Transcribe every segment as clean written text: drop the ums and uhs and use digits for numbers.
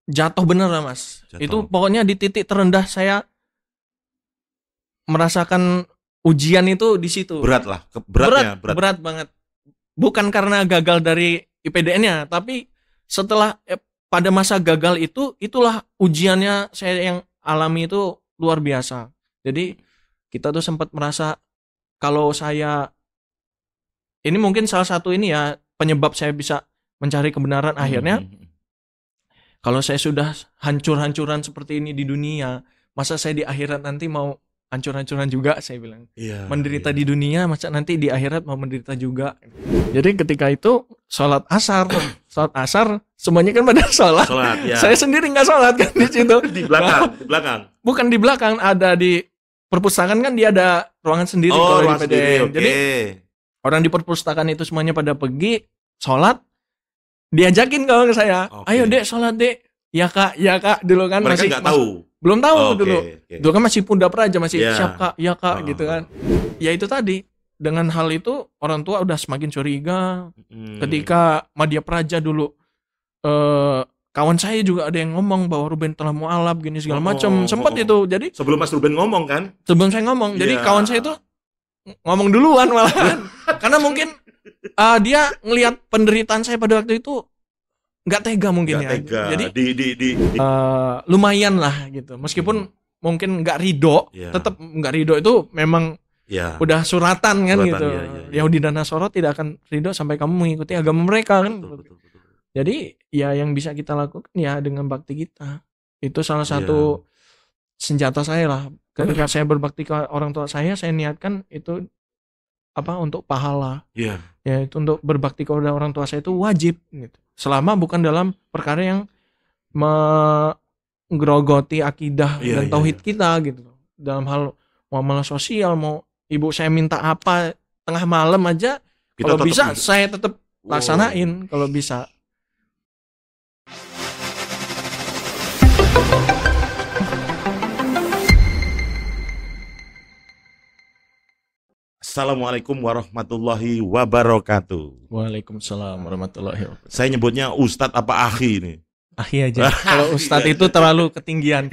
jatuh bener lah Mas. Itu Jatuh. pokoknya di titik terendah saya merasakan ujian itu di situ. Berat lah, Berat, beratnya berat. berat banget. Bukan karena gagal dari IPDN-nya, tapi setelah pada masa gagal itu, itulah ujiannya saya yang alami itu luar biasa. Jadi kita tuh sempat merasa kalau saya ini mungkin salah satu ini ya penyebab saya bisa mencari kebenaran akhirnya. Kalau saya sudah hancur-hancuran seperti ini di dunia, masa saya di akhirat nanti mau hancur-hancuran juga, saya bilang. Iya, Menderita iya. di dunia, masa nanti di akhirat mau menderita juga. Jadi ketika itu sholat asar semuanya kan pada sholat. Sholat ya. Saya sendiri nggak sholat kan di situ. Di belakang. Bukan di belakang, ada di perpustakaan kan dia ada ruangan sendiri Oh, kalau di ruang sendiri. PDN. Oke. Jadi orang di perpustakaan itu semuanya pada pergi sholat, diajakin kalau ke saya, Oke. ayo dek sholat dek, ya kak dulu kan. Mereka masih nggak tahu. belum tahu Oh, dulu. oke. Dulu kan masih punda praja, masih Ya. siap kak, ya kak Oh. gitu kan. Ya itu tadi, dengan hal itu orang tua udah semakin curiga. Ketika Madya Praja dulu, kawan saya juga ada yang ngomong bahwa Ruben telah mualaf gini segala macam. Sempat itu. Jadi Sebelum Mas Ruben ngomong kan? sebelum saya ngomong, jadi Iya. kawan saya itu ngomong duluan malahan. Karena mungkin dia ngelihat penderitaan saya pada waktu itu nggak tega mungkin Nggak ya. tega. Jadi Di lumayan lah gitu. Meskipun mungkin nggak ridho, Iya. tetap nggak ridho itu memang ya. udah suratan kan Suratan, gitu. iya. Yahudi dan Nasoro tidak akan ridho sampai kamu mengikuti agama mereka kan. Betul. Jadi ya yang bisa kita lakukan ya dengan bakti kita. Itu salah satu senjata saya lah. Ketika saya berbakti ke orang tua saya niatkan itu untuk pahala. Iya. Ya itu untuk berbakti kepada orang tua saya itu wajib gitu. Selama bukan dalam perkara yang menggerogoti akidah dan tauhid kita gitu. Dalam hal muamalah sosial, mau ibu saya minta apa tengah malam aja, kalau bisa saya tetap laksanain kalau bisa. Assalamualaikum warahmatullahi wabarakatuh. Waalaikumsalam warahmatullahi wabarakatuh. Saya nyebutnya Ustadz apa Akhi ini? Akhi aja. Kalau Ustadz itu terlalu ketinggian.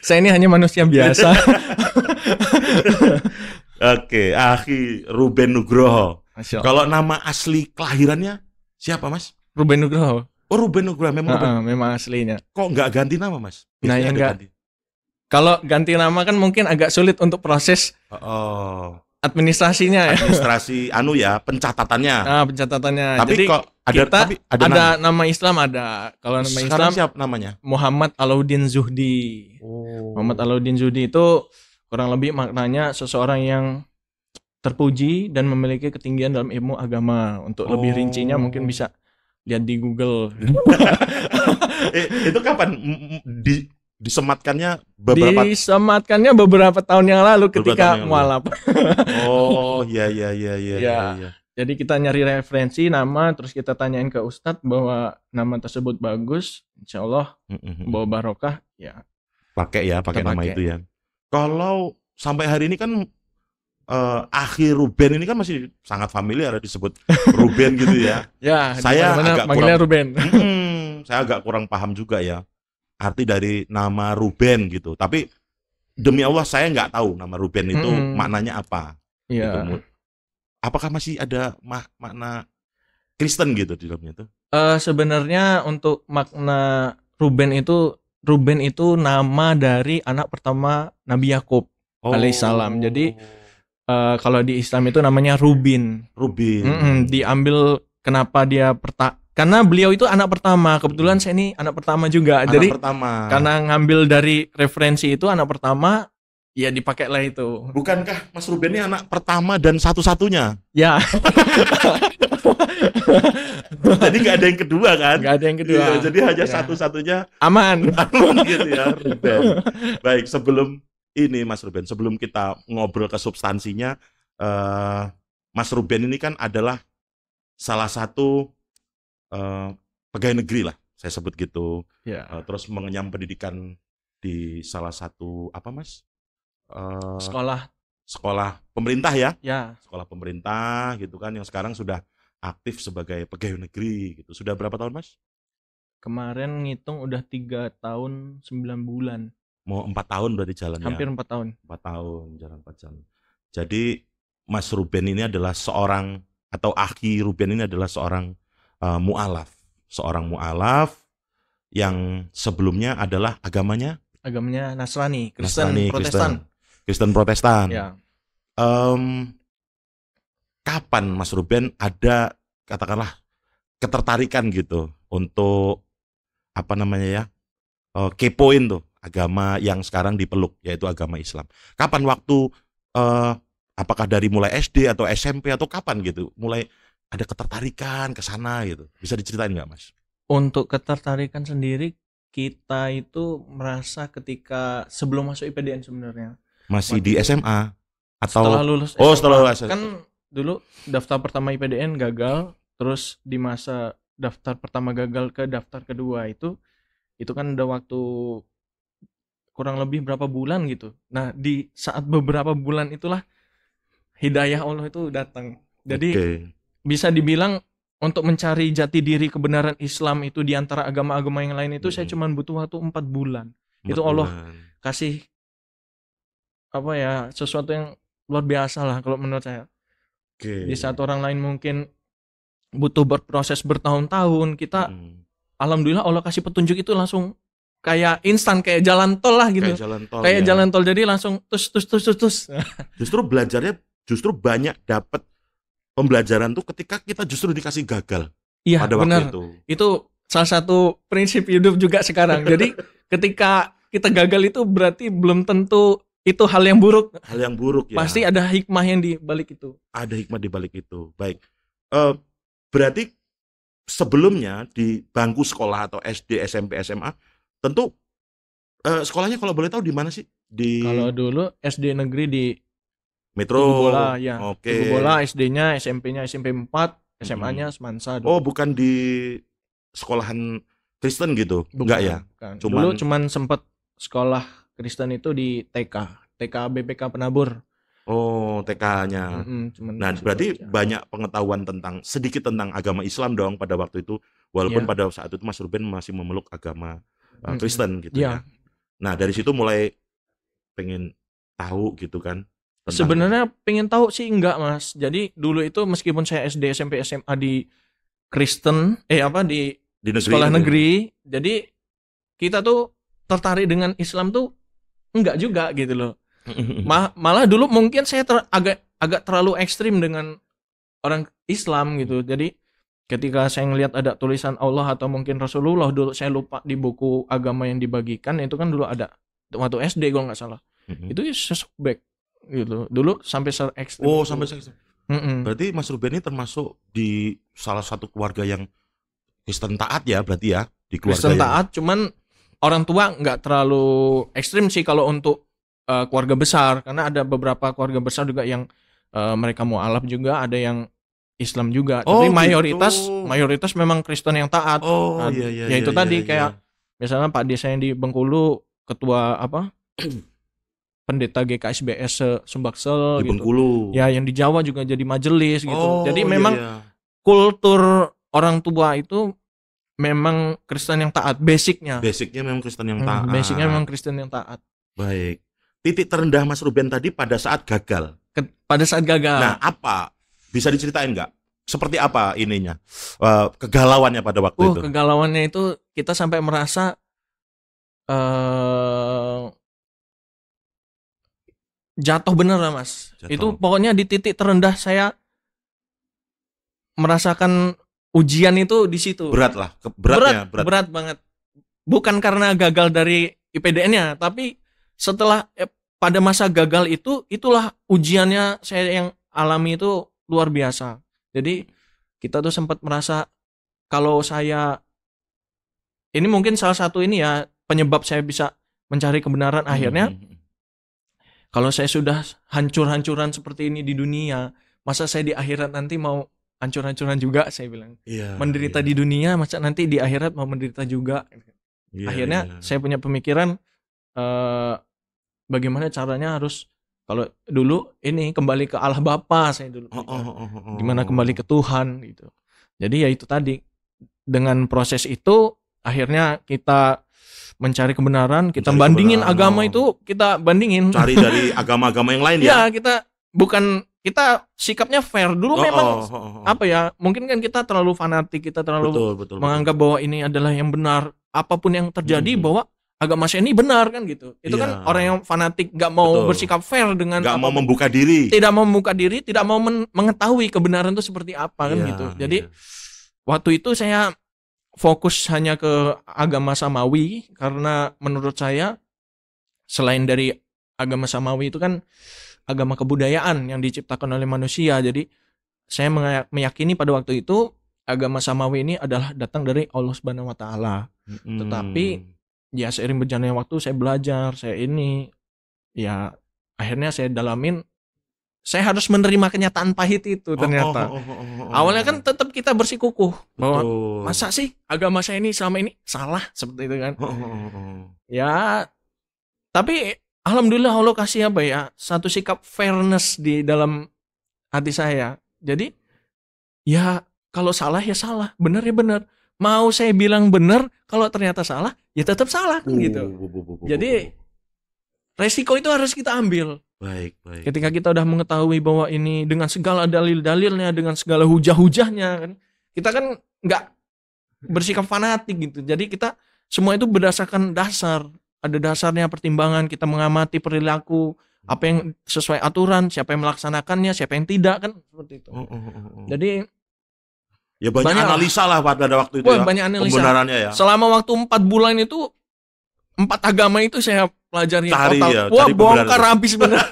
Saya ini hanya manusia biasa. Oke, Akhi Ruben Nugroho. Kalau nama asli kelahirannya siapa, Mas? Ruben Nugroho. Oh, Ruben Nugroho memang. Memang aslinya. Kok nggak ganti nama, Mas? Nah, yang nggak. Kalau ganti nama kan mungkin agak sulit untuk proses administrasinya ya. Administrasi pencatatannya. Pencatatannya. Tapi jadi kok ada nama Islam ada. Kalau nama Islam siapa namanya? Muhammad Alauddin Zuhdi. Muhammad Alauddin Zuhdi itu kurang lebih maknanya seseorang yang terpuji dan memiliki ketinggian dalam ilmu agama. Untuk lebih rincinya mungkin bisa lihat di Google. Itu kapan disematkannya beberapa tahun yang lalu ketika mualaf. Oh, iya. Jadi kita nyari referensi nama, terus kita tanyain ke Ustadz bahwa nama tersebut bagus, insya Allah bawa barokah, ya. Pakai nama itu ya. Kalau sampai hari ini kan Akhi Ruben ini kan masih sangat familiar disebut Ruben gitu ya. Ya, saya agak manggilnya Ruben. Saya agak kurang paham juga ya arti dari nama Ruben gitu. Tapi demi Allah saya nggak tahu nama Ruben itu maknanya apa. Iya. Gitu. Apakah masih ada makna Kristen gitu di dalamnya itu? Sebenarnya untuk makna Ruben itu nama dari anak pertama Nabi Yakub alaihissalam. Jadi kalau di Islam itu namanya Rubin. Diambil kenapa dia karena beliau itu anak pertama. Kebetulan saya ini anak pertama juga. Jadi karena ngambil dari referensi itu anak pertama, ya dipakailah itu. Bukankah Mas Ruben ini anak pertama dan satu-satunya? Ya. Jadi nggak ada yang kedua kan? Nggak ada yang kedua. Ya, jadi hanya satu-satunya aman gitu ya, Ruben. Baik, sebelum ini Mas Ruben, sebelum kita ngobrol ke substansinya, Mas Ruben ini kan adalah salah satu pegawai negeri lah, saya sebut gitu. Terus mengenyam pendidikan di salah satu sekolah pemerintah ya. Sekolah pemerintah gitu kan, yang sekarang sudah aktif sebagai pegawai negeri gitu. Sudah berapa tahun, Mas? Kemarin ngitung udah 3 tahun 9 bulan. Mau 4 tahun berarti jalannya. Hampir 4 tahun. 4 tahun, jalan 4 tahun. Jadi Mas Ruben ini adalah seorang, atau Akhi Ruben ini adalah seorang mu'alaf. Seorang mu'alaf yang sebelumnya adalah agamanya Nasrani, Nasrani, Protestan. Kristen Protestan. Ya. Kapan Mas Ruben ada katakanlah ketertarikan gitu untuk kepoin tuh agama yang sekarang dipeluk, yaitu agama Islam. Kapan waktu apakah dari mulai SD atau SMP atau kapan gitu mulai ada ketertarikan ke sana gitu? Bisa diceritain nggak, Mas? Untuk ketertarikan sendiri kita itu merasa ketika sebelum masuk IPDN sebenarnya. Masih di SMA atau setelah lulus SMA? SMA. Setelah lulus. Kan dulu daftar pertama IPDN gagal, terus di masa daftar pertama gagal ke daftar kedua itu kan udah waktu kurang lebih berapa bulan gitu. Nah, di saat beberapa bulan itulah hidayah Allah itu datang. Jadi bisa dibilang untuk mencari jati diri kebenaran Islam itu di antara agama-agama yang lain itu saya cuma butuh waktu 4 bulan. Itu Allah kasih sesuatu yang luar biasa lah kalau menurut saya. Di saat orang lain mungkin butuh berproses bertahun-tahun, kita alhamdulillah Allah kasih petunjuk itu langsung kayak instan, kayak jalan tol lah gitu. Kayak jalan tol, jadi langsung tus. Justru belajarnya banyak dapat pembelajaran tuh ketika kita justru dikasih gagal. Iya, pada benar. waktu itu. Itu salah satu prinsip hidup juga sekarang. Jadi ketika kita gagal itu berarti belum tentu itu hal yang buruk. Hal yang buruk ya. Pasti ada hikmah yang di balik itu. Ada hikmah di balik itu. Baik. Berarti sebelumnya di bangku sekolah atau SD, SMP, SMA, tentu sekolahnya kalau boleh tahu di mana sih? Kalau dulu SD negeri di Metro. Tugu Bola, ya. Oke. Tugu Bola, SD-nya, SMP-nya SMP 4, SMA-nya Semansa. Dulu. Oh, bukan di sekolahan Kristen gitu? Enggak ya? Bukan. Dulu cuman sempat sekolah Kristen itu di TK BPK Penabur. Oh, TK-nya. Nah, berarti banyak pengetahuan sedikit tentang agama Islam dong pada waktu itu, walaupun pada saat itu Mas Ruben masih memeluk agama Kristen gitu ya. Nah, dari situ mulai pengen tahu gitu kan. Sebenarnya pengen tahu sih enggak, Mas. Jadi dulu itu meskipun saya SD, SMP, SMA di Kristen, di negeri, sekolah negeri, jadi kita tuh tertarik dengan Islam tuh enggak juga gitu loh. Malah dulu mungkin saya agak terlalu ekstrim dengan orang Islam gitu. Jadi ketika saya ngelihat ada tulisan Allah atau mungkin Rasulullah, dulu saya lupa di buku agama yang dibagikan itu kan dulu ada waktu SD kalau nggak salah. Itu sesobek gitu. Dulu sampai ekstrim. Oh, sampai ekstrim. Berarti Mas Ruben ini termasuk di salah satu keluarga yang Kristen taat ya, berarti ya, di keluarga Kristen taat, cuman orang tua nggak terlalu ekstrim sih kalau untuk keluarga besar, karena ada beberapa keluarga besar juga yang mereka mualaf juga, ada yang Islam juga. Tapi mayoritas memang Kristen yang taat. Itu tadi kayak misalnya Pak Desa yang di Bengkulu, ketua pendeta GKSBS Sumbaksel di Bengkulu. Ya, yang di Jawa juga jadi majelis gitu. Jadi memang kultur orang tua itu memang Kristen yang taat, basicnya memang Kristen yang taat. Basicnya memang Kristen yang taat. Baik. Titik terendah Mas Ruben tadi pada saat gagal. Nah, apa? Bisa diceritain nggak? Seperti apa ininya? Kegalauannya pada waktu itu? Kegalauannya itu kita sampai merasa jatuh bener lah, Mas. Itu pokoknya di titik terendah saya merasakan ujian itu di situ. Berat lah, berat banget. Bukan karena gagal dari IPDN-nya, tapi setelah pada masa gagal itulah ujiannya saya yang alami itu luar biasa. Jadi kita tuh sempat merasa kalau saya ini mungkin salah satu ini ya penyebab saya bisa mencari kebenaran akhirnya. Kalau saya sudah hancur-hancuran seperti ini di dunia, masa saya di akhirat nanti mau hancur-hancuran juga, saya bilang. Menderita di dunia, masa nanti di akhirat mau menderita juga. Akhirnya saya punya pemikiran bagaimana caranya harus, kalau dulu ini kembali ke Allah Bapa, saya dulu gimana kembali ke Tuhan gitu. Jadi ya itu tadi, dengan proses itu akhirnya kita mencari kebenaran, kita Mencari bandingin kebenaran, agama itu, kita bandingin. Cari dari agama-agama yang lain Ya, ya. kita sikapnya fair dulu memang Oh. apa ya? Mungkin kan kita terlalu fanatik, kita terlalu Betul. menganggap bahwa ini adalah yang benar. Apapun yang terjadi bahwa agama saya ini benar kan gitu. Itu kan Iya. orang yang fanatik nggak mau Betul. bersikap fair dengan Nggak mau apapun. membuka diri. Tidak mau membuka diri, tidak mau mengetahui kebenaran itu seperti apa kan Iya, gitu. Jadi iya. waktu itu saya fokus hanya ke agama Samawi karena menurut saya selain dari agama Samawi itu kan agama kebudayaan yang diciptakan oleh manusia. Jadi saya meyakini pada waktu itu agama Samawi ini adalah datang dari Allah Subhanahu wa taala. Tetapi ya seiring berjalannya waktu saya belajar, ya akhirnya saya dalamin, saya harus menerima kenyataan pahit itu ternyata. Awalnya kan tetap kita bersikukuh bahwa masa sih agama saya ini selama ini salah seperti itu kan. Ya, tapi alhamdulillah Allah kasih apa ya, satu sikap fairness di dalam hati saya. Jadi ya kalau salah ya salah, benar ya benar. Mau saya bilang benar, kalau ternyata salah ya tetap salah kan gitu. Jadi resiko itu harus kita ambil. Baik. Ketika kita udah mengetahui bahwa ini dengan segala dalil-dalilnya, dengan segala hujah-hujahnya kan, kita kan nggak bersikap fanatik gitu. Jadi kita semua itu berdasarkan dasar, ada dasarnya pertimbangan, kita mengamati perilaku, apa yang sesuai aturan, siapa yang melaksanakannya, siapa yang tidak kan seperti itu. Jadi ya banyak analisa lah pada waktu itu ya. Banyak analisa. Pembenarannya ya. Selama waktu 4 bulan itu 4 agama itu saya pelajari total. Ya, wah, bongkar habis bener.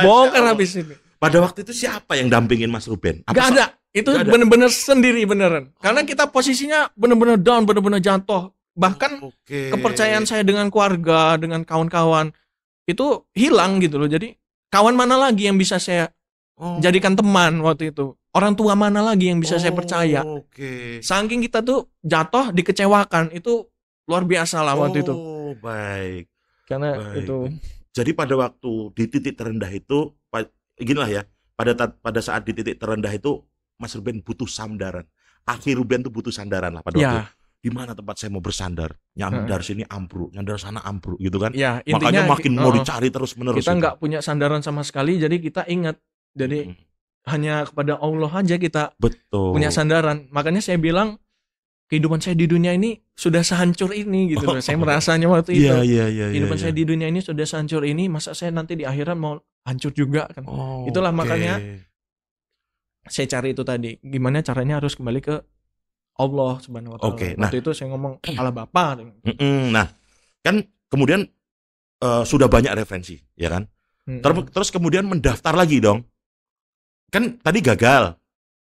Bongkar habis ini. Pada waktu itu siapa yang dampingin Mas Ruben? Gak ada. Itu bener-bener sendiri beneran. Karena kita posisinya bener-bener down, bener-bener jatuh. Bahkan kepercayaan saya dengan keluarga, dengan kawan-kawan itu hilang gitu loh. Jadi kawan mana lagi yang bisa saya jadikan teman waktu itu? Orang tua mana lagi yang bisa saya percaya? Saking kita tuh jatuh, dikecewakan, itu luar biasa lah waktu itu. Baik. Karena baik. itu. Jadi pada waktu di titik terendah itu, ginilah ya, pada saat di titik terendah itu, Mas Ruben butuh sandaran. Akhi Ruben tuh butuh sandaran lah pada waktu itu. Di mana tempat saya mau bersandar? Nyandar sini ambruk, nyandar sana ambruk gitu kan? Ya, makanya makin mau dicari terus menerus. Kita nggak punya sandaran sama sekali, jadi kita ingat. Jadi hanya kepada Allah aja kita punya sandaran. Makanya saya bilang kehidupan saya di dunia ini sudah sehancur ini gitu loh. Saya merasanya waktu itu. Kehidupan saya di dunia ini sudah sehancur ini, masa saya nanti di akhirat mau hancur juga kan. Itulah makanya saya cari itu tadi. Gimana caranya harus kembali ke Allah Subhanahu wa taala. Waktu itu saya ngomong Allah Bapa. Nah, kan kemudian sudah banyak referensi, ya kan? Terus kemudian mendaftar lagi dong. Kan tadi gagal.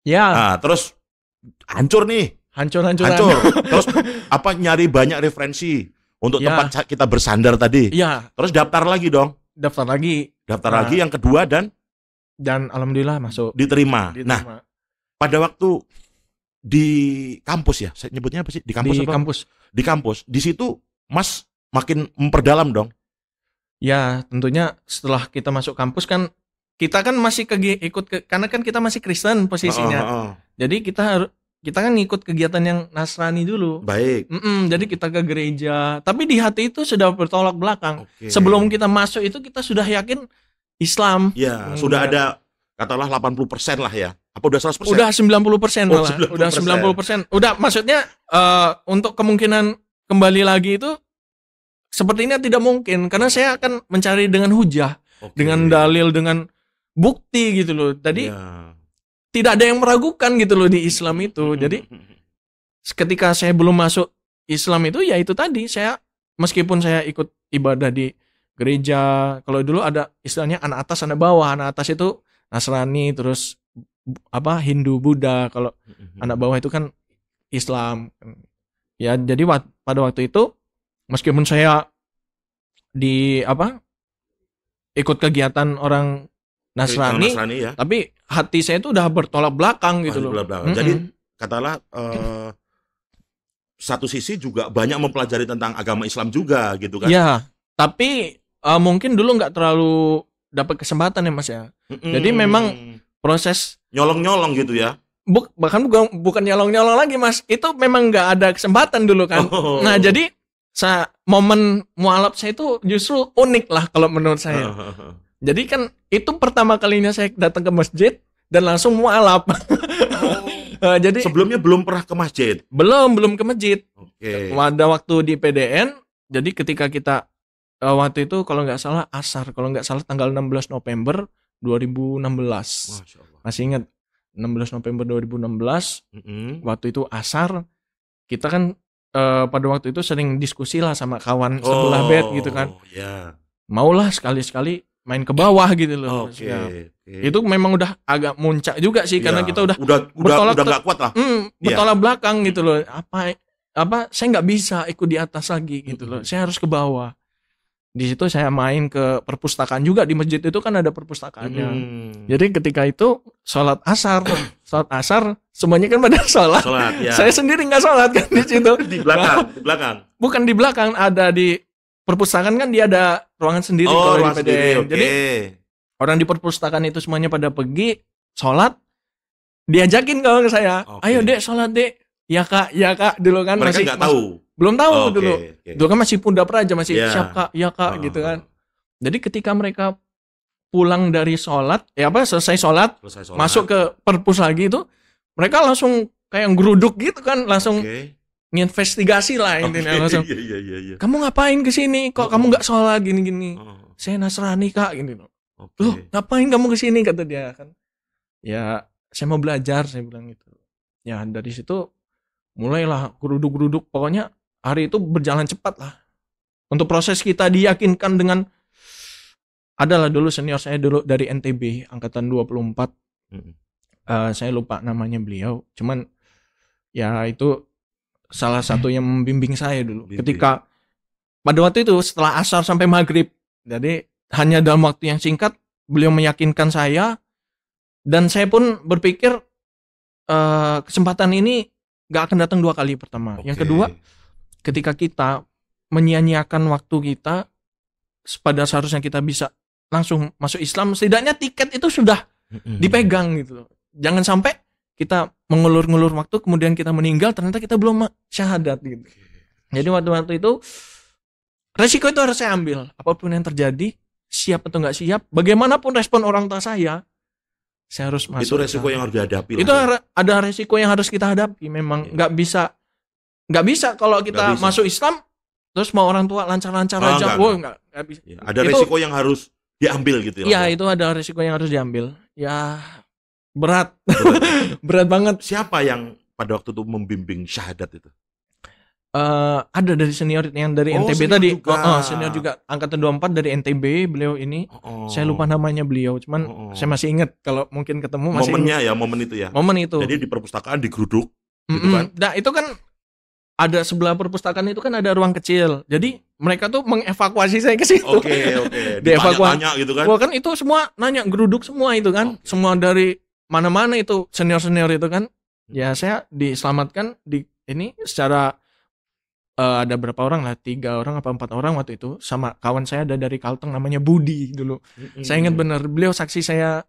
Ya. Nah, terus hancur nih. Hancur. Terus nyari banyak referensi untuk tempat kita bersandar tadi. Iya. Terus daftar lagi dong. Daftar lagi yang kedua dan alhamdulillah masuk. Diterima. Nah, pada waktu di kampus ya, saya nyebutnya apa sih? Di kampus apa? Di kampus. Di situ Mas makin memperdalam dong. Ya, tentunya setelah kita masuk kampus kan kita kan masih karena kan kita masih Kristen posisinya. Jadi kita kan ngikut kegiatan yang Nasrani dulu. Baik. Jadi kita ke gereja, tapi di hati itu sudah bertolak belakang. Sebelum kita masuk itu kita sudah yakin Islam. Ya, sudah ada katakanlah 80% lah ya. Apa udah 100%? Udah 90% malah. Udah 90%. Udah maksudnya untuk kemungkinan kembali lagi itu sepertinya tidak mungkin karena saya akan mencari dengan hujah, dengan dalil, dengan bukti gitu loh. Tadi tidak ada yang meragukan gitu loh di Islam itu. Jadi ketika saya belum masuk Islam itu ya itu tadi, saya meskipun saya ikut ibadah di gereja, kalau dulu ada istilahnya anak atas anak bawah. Anak atas itu Nasrani, terus Hindu, Buddha. Kalau anak bawah itu kan Islam. Ya jadi pada waktu itu meskipun saya ikut kegiatan orang Nasrani ya. Tapi hati saya itu udah bertolak belakang gitu loh. Jadi katakanlah satu sisi juga banyak mempelajari tentang agama Islam juga gitu kan. Ya, tapi mungkin dulu nggak terlalu dapat kesempatan ya Mas ya. Jadi memang proses nyolong-nyolong gitu ya. bahkan bukan nyolong-nyolong lagi Mas, itu memang nggak ada kesempatan dulu kan. Nah jadi momen mualaf saya itu justru unik lah kalau menurut saya. Jadi kan itu pertama kalinya saya datang ke masjid dan langsung mualaf. Jadi sebelumnya belum pernah ke masjid. Belum ke masjid. Oke. Ada waktu di PDN, jadi ketika kita waktu itu kalau nggak salah asar, kalau nggak salah tanggal 16 November 2016. Masya Allah. Masih ingat 16 November 2016. Waktu itu asar, kita kan pada waktu itu sering diskusi lah sama kawan sebelah bed gitu kan. Yeah. Maulah sekali-sekali main ke bawah gitu loh. Itu memang udah agak muncak juga sih karena kita udah nggak kuat lah. Bertolak belakang gitu loh. Apa saya nggak bisa ikut di atas lagi gitu loh. Saya harus ke bawah. Di situ saya main ke perpustakaan juga, di masjid itu kan ada perpustakaannya. Jadi ketika itu sholat asar semuanya kan pada sholat. Ya. Saya sendiri nggak sholat kan di situ. Di belakang. Bukan di belakang, ada di perpustakaan kan dia ada ruangan sendiri kalau di PDN. Okay. Jadi orang di perpustakaan itu semuanya pada pergi sholat, diajakin kalau ke saya, ayo dek sholat dek, ya kak dulu kan. Mereka nggak tahu, belum tahu dulu. Dulu kan masih Pundap Raja, masih siap kak, ya kak gitu kan. Jadi ketika mereka pulang dari sholat, selesai sholat, masuk ke perpus lagi itu, mereka langsung kayak geruduk gitu kan, langsung nginvestigasi lah intinya langsung. Iya. Kamu ngapain kesini? Kok kamu nggak sholat gini-gini? Saya Nasrani kak, gini loh. Loh, ngapain kamu kesini kata dia kan? Ya, saya mau belajar, saya bilang gitu. Ya dari situ mulailah geruduk-geruduk. Pokoknya hari itu berjalan cepat lah. Untuk proses kita diyakinkan dengan adalah dulu senior saya dulu dari NTB angkatan 24. Saya lupa namanya beliau. Cuman ya itu salah satu yang membimbing saya dulu. Ketika pada waktu itu setelah asar sampai maghrib, jadi hanya dalam waktu yang singkat beliau meyakinkan saya, dan saya pun berpikir kesempatan ini gak akan datang dua kali. Pertama, yang kedua, ketika kita menyia-nyiakan waktu kita, pada seharusnya kita bisa langsung masuk Islam, setidaknya tiket itu sudah dipegang gitu. Jangan sampai kita mengulur-ngulur waktu, kemudian kita meninggal, ternyata kita belum syahadat gitu. Jadi waktu itu resiko itu harus saya ambil. Apapun yang terjadi, siap atau nggak siap, bagaimanapun respon orang tua saya harus masuk. Itu resiko yang harus dihadapi. Itu ada resiko yang harus kita hadapi. Memang nggak bisa kalau kita masuk Islam terus mau orang tua lancar-lancar aja. Nggak bisa. Ya, ada resiko yang harus diambil gitu ya. Iya, itu ada resiko yang harus diambil. Ya berat. Berat banget. Siapa yang pada waktu itu membimbing syahadat itu? Ada dari senior yang dari NTB tadi. Senior juga angkatan 24 dari NTB, beliau ini. Saya lupa namanya beliau, cuman saya masih ingat kalau mungkin ketemu masih momennya ingat. Momen itu ya. Momen itu. Jadi di perpustakaan digeruduk gitu kan. Nah, itu kan ada sebelah perpustakaan itu kan ada ruang kecil. Jadi mereka tuh mengevakuasi saya ke situ. Oke. Ditanya gitu kan. Wah, kan itu semua nanya, geruduk semua itu kan. Semua dari mana-mana itu senior-senior itu kan. Ya saya diselamatkan di ini secara ada berapa orang lah, 3 orang apa 4 orang waktu itu, sama kawan saya ada dari Kalteng namanya Budi dulu. Saya ingat benar, beliau saksi saya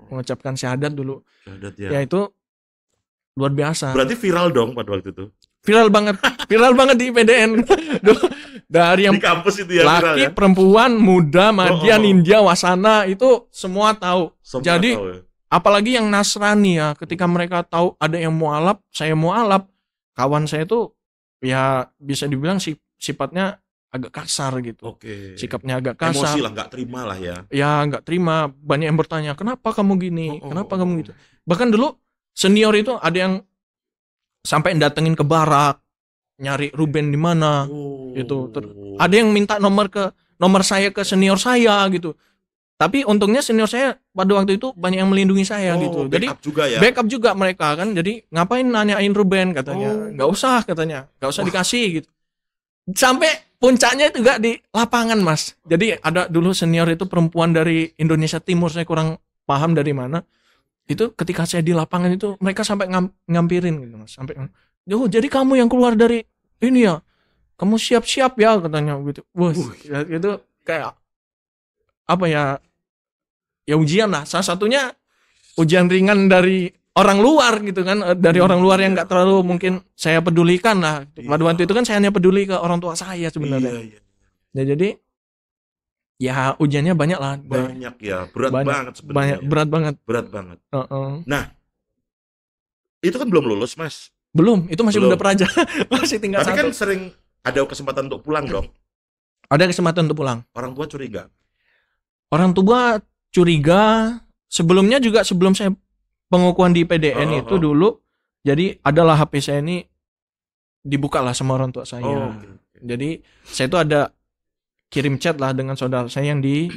mengucapkan syahadat dulu. Ya itu luar biasa. Berarti viral dong pada waktu itu. Viral banget di PDN. Dari yang di kampus itu ya, laki, viral, ya? Perempuan, muda, madya, ninja, wasana itu semua tahu. Jadi tahu, ya? Apalagi yang Nasrani ya, ketika mereka tahu ada yang mualaf, saya mualaf, kawan saya tuh ya bisa dibilang sifatnya agak kasar gitu. Sikapnya agak kasar. Emosi lah, nggak terima lah ya. Ya nggak terima. Banyak yang bertanya, kenapa kamu gini? Kenapa kamu gitu? Bahkan dulu senior itu ada yang sampai datengin ke barak, nyari Ruben di mana, gitu. Ada yang minta nomor saya ke senior saya gitu. Tapi untungnya senior saya pada waktu itu banyak yang melindungi saya gitu. Jadi backup juga mereka kan. Jadi ngapain nanyain Ruben katanya. Nggak usah katanya. Nggak usah dikasih gitu. Sampai puncaknya juga di lapangan Mas. Jadi ada dulu senior itu perempuan dari Indonesia Timur, saya kurang paham dari mana. Itu ketika saya di lapangan itu mereka sampai ngampirin gitu Mas. Sampai jadi kamu yang keluar dari ini ya. Kamu siap-siap ya katanya gitu. Itu kayak apa ya? Ya ujian lah. Salah satunya ujian ringan dari orang luar gitu kan, dari orang luar yang nggak terlalu mungkin saya pedulikan lah. Pada waktu itu kan saya hanya peduli ke orang tua saya sebenarnya. Iya. Ya, jadi ya ujiannya banyak lah. Banyak ya, berat Banyak, banget sebenarnya. berat banget. Berat banget. Heeh. Nah, itu kan belum lulus, Mas. Belum, itu masih Belum. muda praja. Masih tinggal Tapi kan satu. sering ada kesempatan untuk pulang dong. Ada kesempatan untuk pulang. Orang tua curiga. Orang tua curiga, sebelumnya juga sebelum saya pengukuhan di PDN itu dulu, jadi adalah HP saya ini dibuka lah sama orang tua saya. Oke. Jadi saya itu ada kirim chat lah dengan saudara saya yang di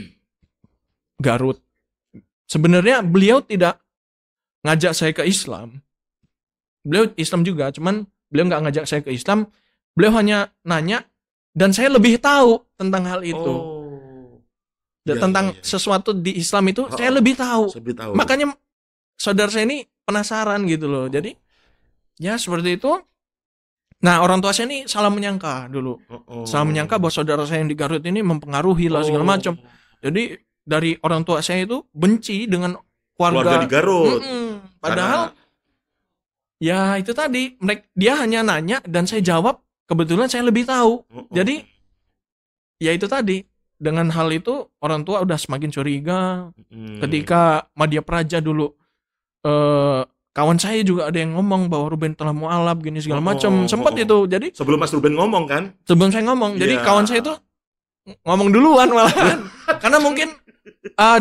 Garut. Sebenarnya beliau tidak ngajak saya ke Islam. Beliau Islam juga, cuman beliau nggak ngajak saya ke Islam. Beliau hanya nanya dan saya lebih tahu tentang hal itu. Iya, Tentang iya. sesuatu di Islam itu saya lebih tahu. Lebih tahu. Makanya saudara saya ini penasaran gitu loh. Jadi ya seperti itu. Nah, orang tua saya ini salah menyangka dulu. Salah menyangka bahwa saudara saya yang di Garut ini mempengaruhi lah segala macam. Jadi dari orang tua saya itu benci dengan Keluarga di Garut. Padahal ya itu tadi, dia hanya nanya dan saya jawab, kebetulan saya lebih tahu. Jadi ya itu tadi, dengan hal itu orang tua udah semakin curiga. Ketika Madya Praja dulu, kawan saya juga ada yang ngomong bahwa Ruben telah mualaf gini segala macam. Sempat itu. Jadi sebelum Mas Ruben ngomong kan? sebelum saya ngomong, jadi Iya. kawan saya itu ngomong duluan malahan. Karena mungkin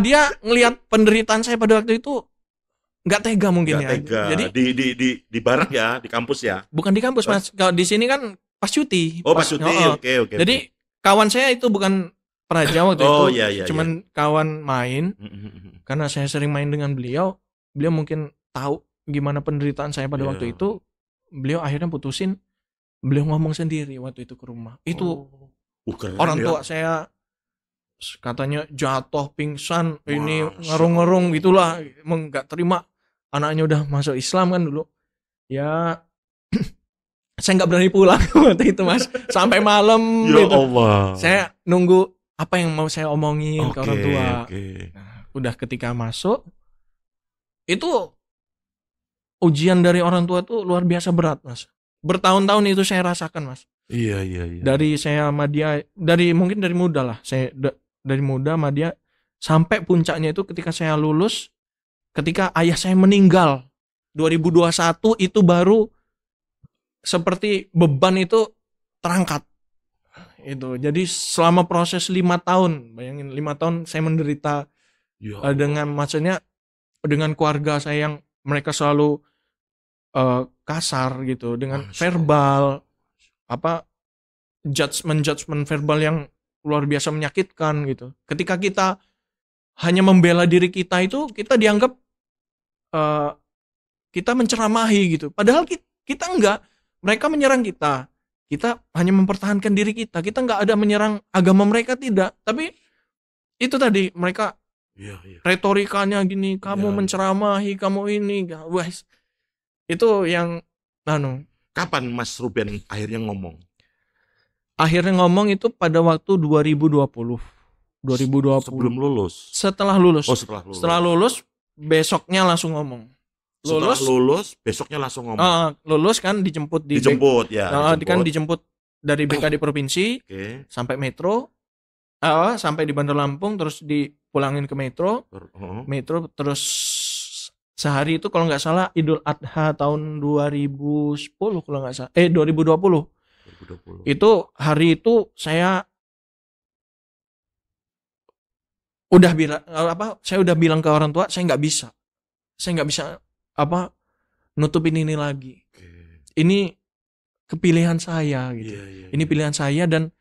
dia ngelihat penderitaan saya pada waktu itu nggak tega mungkin. Nggak tega. Jadi Di barak ya, di kampus ya. bukan di kampus, Mas. Kalau di sini kan pas cuti. Oh, pas cuti. Oke. Jadi kawan saya itu bukan praja waktu itu. Iya. Cuman kawan main. Karena saya sering main dengan beliau mungkin tahu gimana penderitaan saya pada waktu itu. Beliau akhirnya putusin. Beliau ngomong sendiri waktu itu ke rumah. Itu orang tua saya katanya jatuh pingsan, ini ngerung-ngerung gitulah, emang nggak terima anaknya udah masuk Islam kan dulu. Ya saya nggak berani pulang waktu itu, Mas, sampai malam Ya gitu. Allah. Saya nunggu apa yang mau saya omongin ke orang tua. Oke. Nah, udah ketika masuk itu ujian dari orang tua tuh luar biasa berat, Mas. Bertahun-tahun itu saya rasakan, Mas. Iya. Dari saya Madya, mungkin dari muda lah, saya dari muda Madya sampai puncaknya itu ketika saya lulus, ketika ayah saya meninggal 2021 itu baru seperti beban itu terangkat. Itu. Jadi selama proses 5 tahun, bayangin 5 tahun saya menderita dengan maksudnya dengan keluarga saya yang mereka selalu kasar gitu, dengan verbal judgement verbal yang luar biasa menyakitkan gitu. Ketika kita hanya membela diri kita itu, kita dianggap kita menceramahi gitu. Padahal kita enggak. Mereka menyerang kita. Kita hanya mempertahankan diri kita. Kita enggak ada menyerang agama mereka, tidak. Tapi itu tadi, mereka retorikanya gini, kamu menceramahi, kamu ini. Wes. Itu yang Kapan Mas Ruben akhirnya ngomong? Akhirnya ngomong itu pada waktu 2020. Sebelum lulus. Setelah lulus. Oh, setelah lulus. Setelah lulus besoknya langsung ngomong. Setelah lulus besoknya langsung ngomong. Lulus kan dijemput Dijemput. dijemput dari BKD provinsi sampai metro. Sampai di Bandar Lampung, terus dipulangin ke metro. Metro terus sehari itu kalau nggak salah Idul Adha tahun 2010 kalau nggak salah. 2020. Itu hari itu saya udah bilang ke orang tua, saya nggak bisa nutupin ini lagi. Ini kepilihan saya gitu. Ini pilihan saya dan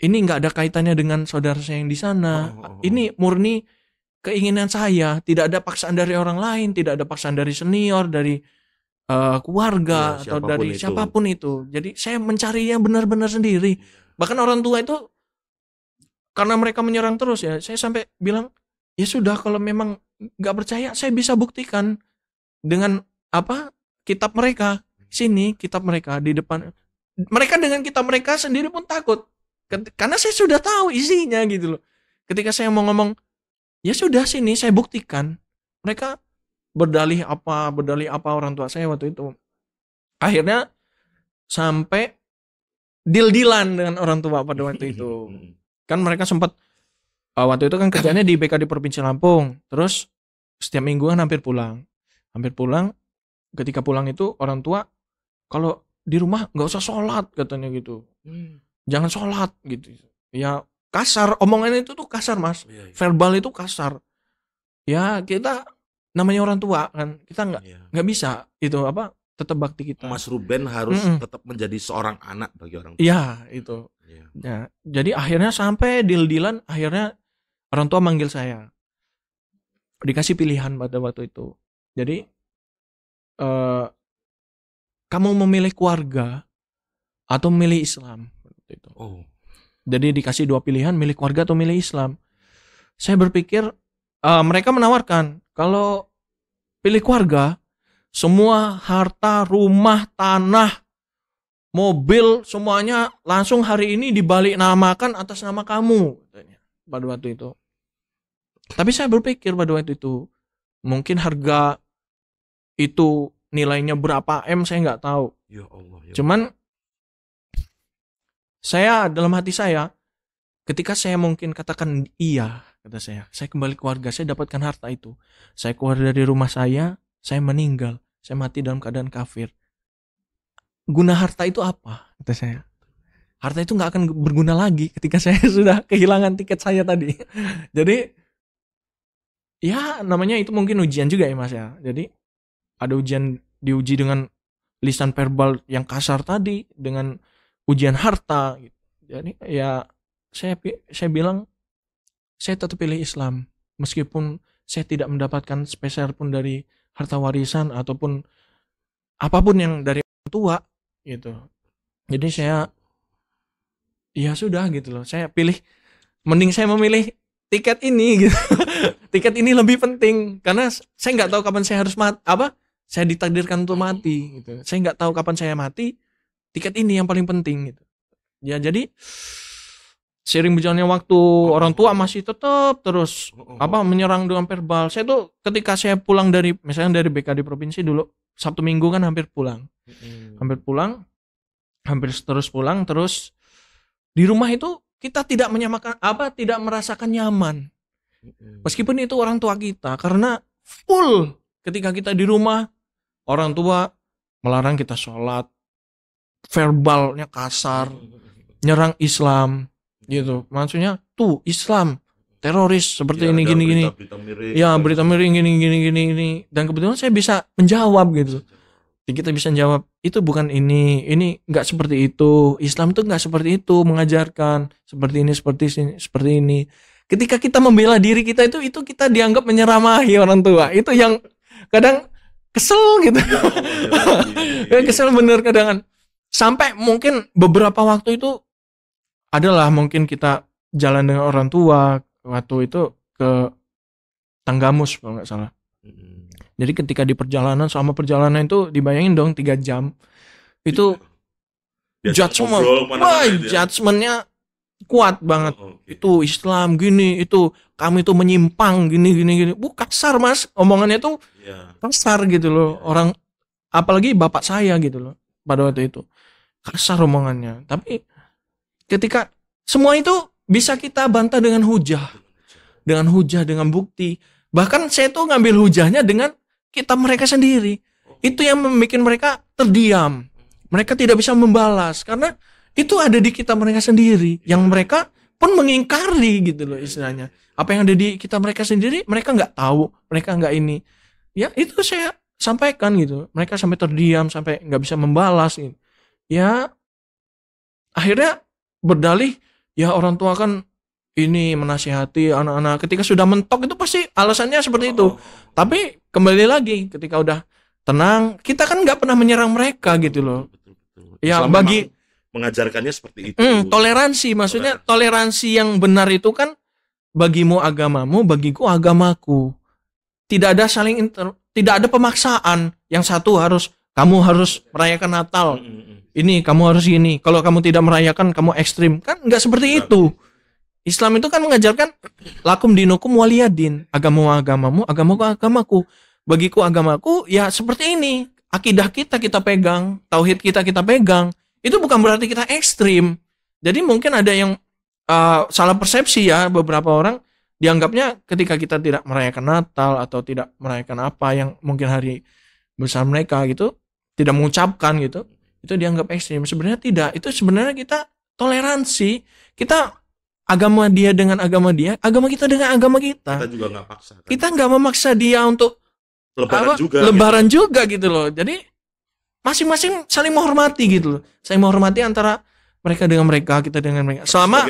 ini nggak ada kaitannya dengan saudara saya yang di sana. Ini murni keinginan saya, tidak ada paksaan dari orang lain, tidak ada paksaan dari senior, dari keluarga atau dari siapapun itu. Jadi saya mencari yang benar-benar sendiri. Bahkan orang tua itu karena mereka menyerang terus ya, saya sampai bilang ya sudah, kalau memang nggak percaya saya bisa buktikan dengan kitab mereka. Sini kitab mereka di depan. Mereka dengan kitab mereka sendiri pun takut karena saya sudah tahu isinya gitu loh. Ketika saya mau ngomong ya sudah sini saya buktikan, mereka berdalih apa orang tua saya waktu itu. Akhirnya sampai deal-dealan dengan orang tua pada waktu itu. Kan mereka sempat waktu itu kan kerjanya di BKD Provinsi Lampung. Terus setiap minggu kan hampir pulang. Ketika pulang itu orang tua, kalau di rumah nggak usah sholat katanya gitu. Jangan sholat gitu. Ya kasar, omongannya itu tuh kasar mas. Verbal itu kasar. Ya kita namanya orang tua kan, kita nggak bisa itu tetap bakti kita. Mas Ruben harus tetap menjadi seorang anak bagi orang tua. Iya itu. Ya, jadi akhirnya sampai deal-dealan, akhirnya orang tua manggil saya. Dikasih pilihan pada waktu itu. Jadi kamu memilih keluarga atau memilih Islam itu. Jadi dikasih 2 pilihan, milih keluarga atau milih Islam. Saya berpikir mereka menawarkan kalau pilih keluarga, semua harta, rumah, tanah, mobil, semuanya langsung hari ini dibalik namakan atas nama kamu pada waktu itu. Tapi saya berpikir pada waktu itu, mungkin harga itu nilainya berapa M saya nggak tahu. Ya Allah, ya. Cuman saya dalam hati saya, ketika saya mungkin katakan iya, kata saya kembali keluarga, saya dapatkan harta itu, saya keluar dari rumah saya meninggal, saya mati dalam keadaan kafir. Guna harta itu apa? Kata saya. Harta itu nggak akan berguna lagi ketika saya sudah kehilangan tiket saya tadi. Jadi ya namanya itu mungkin ujian juga ya mas ya. Jadi ada ujian, diuji dengan lisan verbal yang kasar tadi, dengan ujian harta. Jadi ya saya bilang saya tetap pilih Islam meskipun saya tidak mendapatkan spesial pun dari harta warisan ataupun apapun yang dari orang tua gitu. Jadi saya ya sudah gitu loh, saya pilih, mending saya memilih tiket ini gitu. Tiket ini lebih penting karena saya nggak tahu kapan saya harus saya ditakdirkan untuk mati gitu. Saya nggak tahu kapan saya mati, tiket ini yang paling penting gitu. Ya jadi seiring berjalannya waktu, orang tua masih tetap terus menyerang dengan verbal. Saya tuh ketika saya pulang dari misalnya dari BKD provinsi dulu, Sabtu Minggu kan hampir pulang, terus pulang, terus di rumah itu kita tidak tidak merasakan nyaman, meskipun itu orang tua kita, karena full ketika kita di rumah orang tua melarang kita sholat, verbalnya kasar, nyerang Islam gitu, maksudnya tuh Islam teroris seperti ini gini-gini, ya berita miring gini, dan kebetulan saya bisa menjawab gitu. Kita bisa jawab, itu bukan ini nggak seperti itu, Islam itu nggak seperti itu, mengajarkan seperti ini. Ketika kita membela diri kita itu kita dianggap menyeramahi orang tua, itu yang kadang kesel gitu. Kesel bener kadang, sampai mungkin beberapa waktu itu adalah mungkin kita jalan dengan orang tua waktu itu ke Tanggamus kalau nggak salah. Jadi ketika di selama perjalanan itu dibayangin dong 3 jam itu judgementnya kuat banget. Itu Islam gini, itu kami itu menyimpang gini. Kasar mas, omongannya tuh kasar gitu loh. Orang apalagi bapak saya gitu loh pada waktu itu, kasar omongannya. Tapi ketika semua itu bisa kita bantah dengan hujah, dengan bukti. Bahkan saya tuh ngambil hujahnya dengan kitab mereka sendiri. Itu yang membuat mereka terdiam. Mereka tidak bisa membalas karena itu ada di kitab mereka sendiri, yang mereka pun mengingkari gitu loh istilahnya. Apa yang ada di kitab mereka sendiri mereka nggak tahu, mereka nggak ini. Ya itu saya sampaikan gitu. Mereka sampai terdiam, sampai nggak bisa membalas gitu. Ya akhirnya berdalih, ya orang tua kan ini menasihati anak-anak, ketika sudah mentok itu pasti alasannya seperti itu. Tapi kembali lagi ketika udah tenang, kita kan nggak pernah menyerang mereka gitu loh. Betul. Ya Islam bagi mengajarkannya seperti itu. Toleransi, maksudnya toleransi yang benar itu kan bagimu agamamu, bagiku agamaku. Tidak ada tidak ada pemaksaan. Yang satu kamu harus merayakan Natal. Ini kamu harus gini. Kalau kamu tidak merayakan, kamu ekstrim. Kan nggak seperti itu. Islam itu kan mengajarkan lakum dinukum waliyadin, agamamu agamamu, agamaku agamaku. bagiku agamaku ya seperti ini. Akidah kita pegang, tauhid kita pegang. Itu bukan berarti kita ekstrim. Jadi mungkin ada yang salah persepsi ya, beberapa orang dianggapnya ketika kita tidak merayakan Natal atau tidak merayakan apa yang mungkin hari besar mereka gitu, tidak mengucapkan gitu, itu dianggap ekstrim. Sebenarnya tidak. Itu sebenarnya kita toleransi. Kita agama dia dengan agama dia, agama kita dengan agama kita. Kita juga nggak paksa. Kan? Kita nggak memaksa dia untuk lebaran juga gitu loh. Jadi masing-masing saling menghormati gitu loh. Saling menghormati antara mereka dengan mereka, kita dengan mereka. Selama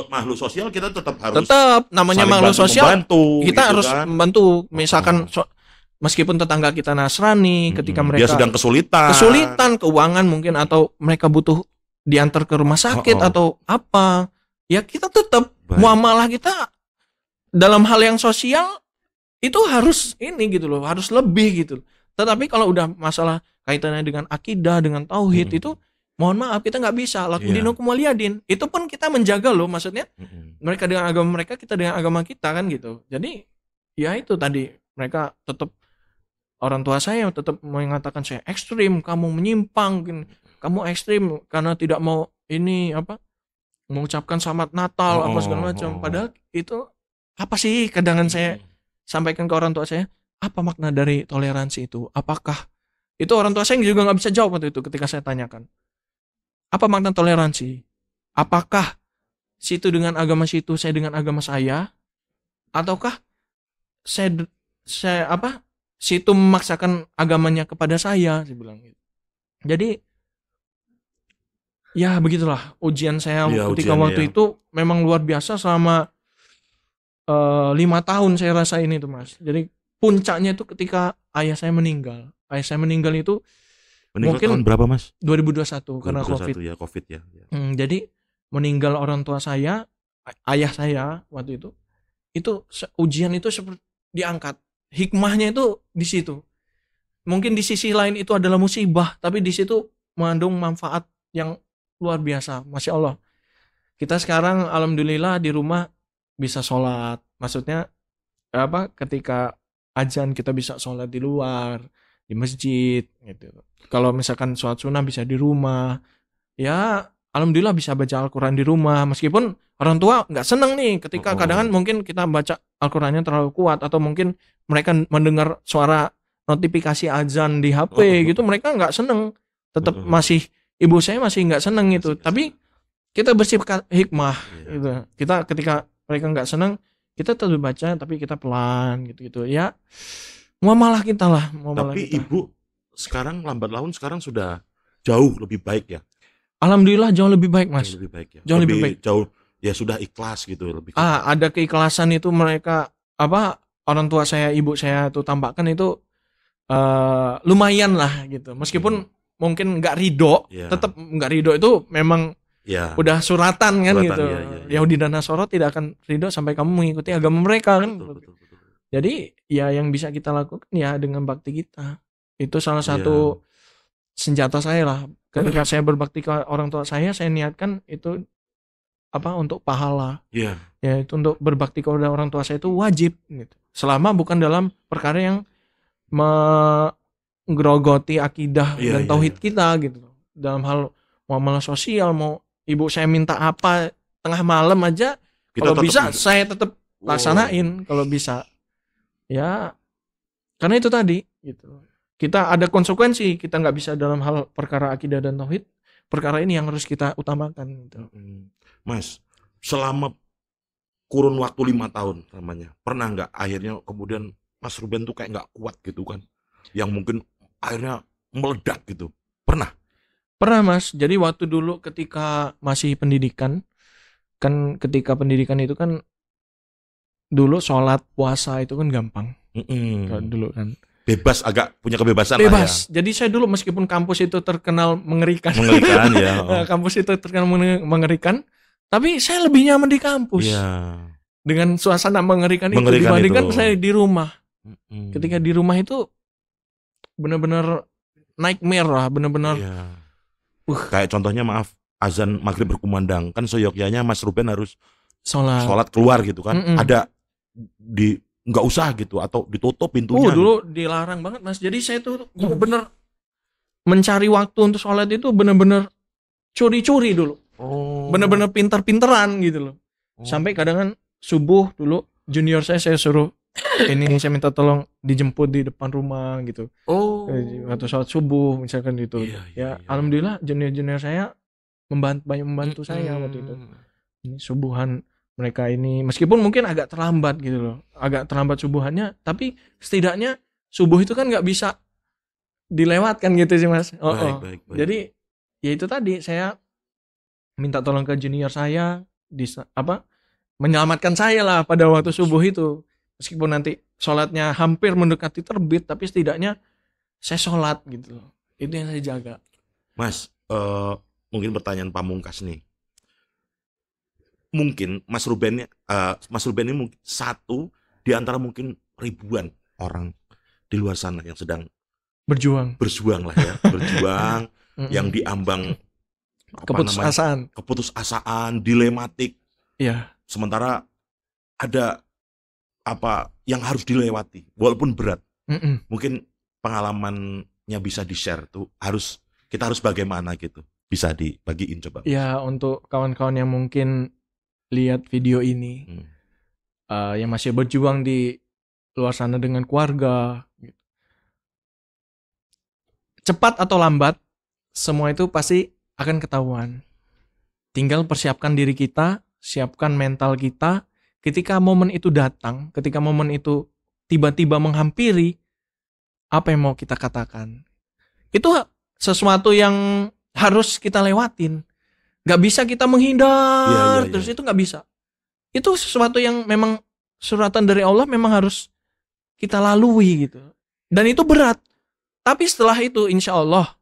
makhluk sosial kita tetap harus namanya makhluk sosial membantu, kita gitu harus kan? Membantu. Misalkan meskipun tetangga kita Nasrani, ketika mereka dia sedang kesulitan keuangan mungkin, atau mereka butuh diantar ke rumah sakit atau apa, ya kita tetap muamalah kita dalam hal yang sosial itu harus ini gitu loh, harus lebih gitu. Tetapi kalau udah masalah kaitannya dengan akidah, dengan tauhid, itu mohon maaf kita nggak bisa lakum dinukum waliyadin. Itu pun kita menjaga loh, maksudnya mereka dengan agama mereka, kita dengan agama kita kan gitu. Jadi ya itu tadi, mereka tetap, orang tua saya tetap mengatakan saya ekstrim, kamu menyimpang, kamu ekstrim karena tidak mau ini apa, mengucapkan selamat Natal apa segala macam. Padahal itu apa sih, kadang saya sampaikan ke orang tua saya, apa makna dari toleransi itu? Apakah itu, orang tua saya juga nggak bisa jawab waktu itu ketika saya tanyakan apa makna toleransi? Apakah situ dengan agama situ, saya dengan agama saya, ataukah saya apa, situ memaksakan agamanya kepada saya bilang gitu. Jadi ya begitulah ujian saya ketika waktu itu memang luar biasa. Selama 5 tahun saya rasain itu, Mas. Jadi puncaknya itu ketika ayah saya meninggal. Ayah saya meninggal itu mungkin tahun berapa, Mas? 2021 karena COVID. Ya, COVID ya. Jadi meninggal orang tua saya, ayah saya waktu itu ujian itu seperti diangkat. Hikmahnya itu di situ. Mungkin di sisi lain itu adalah musibah, tapi di situ mengandung manfaat yang luar biasa. Masya Allah. Kita sekarang alhamdulillah di rumah bisa sholat. Maksudnya apa? Ketika azan kita bisa sholat di luar, di masjid gitu. Kalau misalkan sholat sunnah bisa di rumah. Ya alhamdulillah bisa baca Al-Quran di rumah. Meskipun orang tua nggak seneng nih ketika kadang mungkin kita baca Al-Qurannya terlalu kuat, atau mungkin mereka mendengar suara notifikasi azan di HP gitu, mereka nggak seneng. Tetap masih, ibu saya masih nggak seneng itu. Tapi kita bersifat hikmah gitu. Kita ketika mereka nggak seneng, kita tetap baca tapi kita pelan gitu ya. Muamalah kita lah. Tapi kita. Ibu sekarang lambat laun sekarang sudah jauh lebih baik ya. Alhamdulillah jauh lebih baik, Mas. Jauh lebih baik ya. Jauh lebih baik. Jauh ya, sudah ikhlas gitu lebih. Ada keikhlasan itu mereka apa, orang tua saya, ibu saya tuh tampakkan itu lumayan lah gitu. Meskipun mungkin nggak ridho, tetap nggak ridho itu memang udah suratan kan gitu. Yahudi dan Nasara tidak akan ridho sampai kamu mengikuti agama mereka kan. Betul. Jadi ya yang bisa kita lakukan ya dengan bakti kita. Itu salah satu senjata saya lah. Ketika saya berbakti ke orang tua saya niatkan itu apa, untuk pahala. Ya itu untuk berbakti kepada orang tua saya itu wajib gitu. Selama bukan dalam perkara yang menggerogoti akidah dan tauhid kita gitu. Dalam hal muamalah sosial, mau ibu saya minta apa tengah malam aja, kalau bisa saya tetap laksanain kalau bisa. Ya karena itu tadi gitu. Kita ada konsekuensi, kita nggak bisa dalam hal perkara akidah dan tauhid. Perkara ini yang harus kita utamakan gitu. Mas, selama kurun waktu 5 tahun namanya, pernah nggak akhirnya kemudian Mas Ruben tuh kayak nggak kuat gitu kan, yang mungkin akhirnya meledak gitu? Pernah Mas. Jadi waktu dulu ketika masih pendidikan kan, ketika pendidikan itu kan dulu sholat puasa itu kan gampang. Dulu kan bebas, agak punya kebebasan bebas lah ya. Jadi saya dulu meskipun kampus itu terkenal mengerikan ya. Kampus itu terkenal mengerikan, tapi saya lebih nyaman di kampus dengan suasana mengerikan itu dibandingkan saya di rumah. Ketika di rumah itu benar-benar nightmare lah, benar-benar kayak contohnya, maaf, azan maghrib berkumandang kan seyogyanya Mas Ruben harus sholat keluar gitu kan. Ada di nggak usah gitu atau ditutup pintunya? Dulu dilarang banget Mas. Jadi saya tuh bener-bener mencari waktu untuk sholat itu bener-bener curi-curi dulu. Oh. Bener-bener pinter-pinteran gitu loh. Oh. Sampai kadang subuh dulu junior saya suruh ini saya minta tolong dijemput di depan rumah gitu. Atau sholat subuh misalkan gitu. Iya. Alhamdulillah junior saya banyak membantu saya waktu itu. Ini subuhan mereka ini meskipun mungkin agak terlambat gitu loh. Agak terlambat subuhannya, tapi setidaknya subuh itu kan nggak bisa dilewatkan gitu sih Mas. Baik. Jadi ya itu tadi saya minta tolong ke junior saya menyelamatkan saya lah pada waktu subuh itu. Meskipun nanti sholatnya hampir mendekati terbit, tapi setidaknya saya sholat gitu loh. Itu yang saya jaga. Mas, mungkin pertanyaan pamungkas nih. Mungkin Mas Ruben ini mungkin satu di antara mungkin ribuan orang di luar sana yang sedang berjuang lah ya, berjuang yang diambang keputusasaan, dilematik. Iya. Sementara ada apa yang harus dilewati walaupun berat. Mungkin pengalamannya bisa di-share tuh, kita harus bagaimana gitu. Bisa dibagiin coba. Ya, untuk kawan-kawan yang mungkin lihat video ini yang masih berjuang di luar sana dengan keluarga gitu. Cepat atau lambat semua itu pasti akan ketahuan. Tinggal persiapkan diri kita, siapkan mental kita. Ketika momen itu datang, ketika momen itu tiba-tiba menghampiri, apa yang mau kita katakan? Itu sesuatu yang harus kita lewatin. Gak bisa kita menghindar terus. Itu gak bisa. Itu sesuatu yang memang suratan dari Allah memang harus kita lalui gitu. Dan itu berat. Tapi setelah itu insya Allah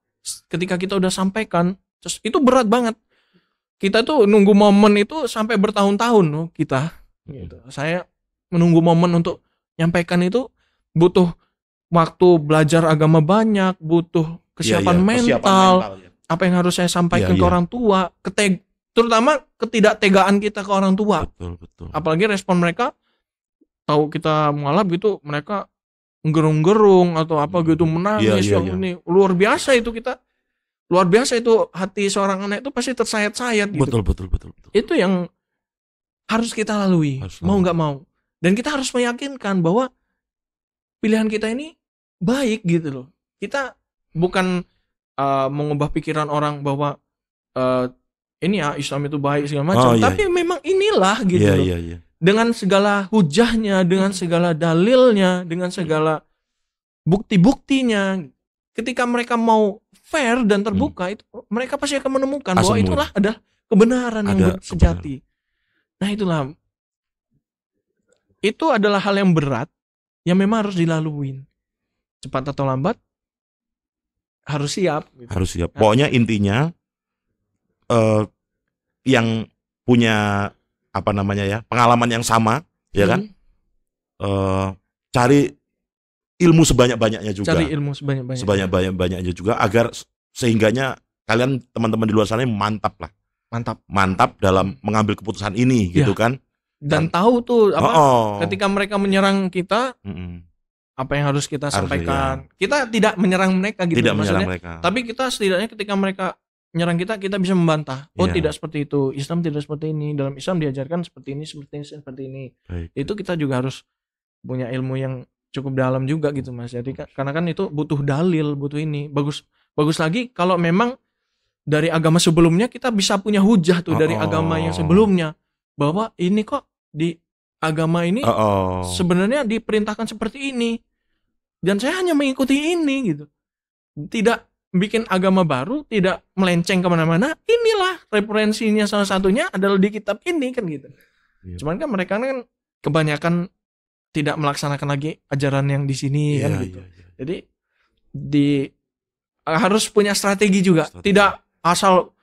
ketika kita udah sampaikan, terus itu berat banget. Kita tuh nunggu momen itu sampai bertahun-tahun loh kita. Gitu. Saya menunggu momen untuk nyampaikan itu butuh waktu belajar agama banyak, butuh kesiapan mental. Apa yang harus saya sampaikan ke orang tua, terutama ketidaktegaan kita ke orang tua. Betul. Apalagi respon mereka tahu kita mualaf gitu, mereka gerung-gerung atau apa gitu, menangis. Ini luar biasa itu luar biasa itu hati seorang anak itu pasti tersayat-sayat gitu. Betul. Itu yang harus kita lalui, mau nggak mau. Dan kita harus meyakinkan bahwa pilihan kita ini baik gitu loh. Kita bukan mengubah pikiran orang bahwa ini ya Islam itu baik segala macam, tapi memang inilah gitu loh. Dengan segala hujahnya, dengan segala dalilnya, dengan segala bukti-buktinya. Ketika mereka mau fair dan terbuka, itu mereka pasti akan menemukan bahwa itulah adalah kebenaran yang sejati. Nah itulah, itu adalah hal yang berat yang memang harus dilaluin. Cepat atau lambat harus siap. Gitu. Harus siap. Pokoknya intinya yang punya pengalaman yang sama, ya kan? Cari ilmu sebanyak-banyaknya juga. Sebanyak-banyaknya juga agar sehingganya kalian teman-teman di luar sana mantap lah. Mantap dalam mengambil keputusan ini gitu kan. Dan tahu tuh ketika mereka menyerang kita apa yang harus kita sampaikan. Kita tidak menyerang mereka gitu maksudnya. Tapi kita setidaknya ketika mereka menyerang kita bisa membantah. Tidak seperti itu. Islam tidak seperti ini. Dalam Islam diajarkan seperti ini. Baik. Itu kita juga harus punya ilmu yang cukup dalam juga gitu Mas. Jadi karena kan itu butuh dalil, butuh ini. Bagus lagi kalau memang dari agama sebelumnya kita bisa punya hujah tuh dari agama yang sebelumnya bahwa ini kok di agama ini sebenarnya diperintahkan seperti ini dan saya hanya mengikuti ini gitu, tidak bikin agama baru, tidak melenceng kemana-mana. Inilah referensinya, salah satunya adalah di kitab ini kan gitu. Cuman kan mereka kan kebanyakan tidak melaksanakan lagi ajaran yang di sini kan gitu. Jadi harus punya strategi juga. Tidak asal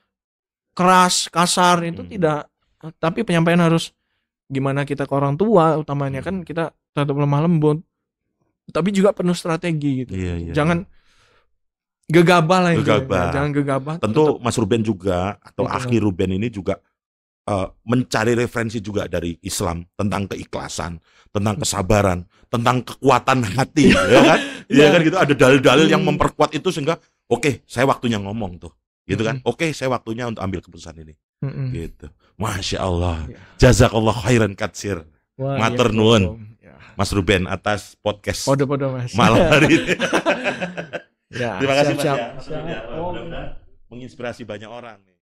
keras, kasar itu tidak. Tapi penyampaian harus gimana kita ke orang tua utamanya kan kita tetap lemah lembut. Tapi juga penuh strategi gitu. Jangan gegabah lah. Jangan gegabah. Tentu Mas Ruben juga atau Akhi Ruben ini juga mencari referensi juga dari Islam tentang keikhlasan, tentang kesabaran, tentang kekuatan hati, ya kan? Iya kan gitu, ada dalil-dalil yang memperkuat itu sehingga oke, saya waktunya ngomong tuh. Gitu kan? Oke, saya waktunya untuk ambil keputusan ini. Gitu. Masya Allah. Jazakallah khairan katsir. Matur nuwun. Mas Ruben atas podcast Podo-podo Mas. malam hari ini. Ya, Terima kasih Mas siap. ya. Mudah-mudahan menginspirasi banyak orang nih.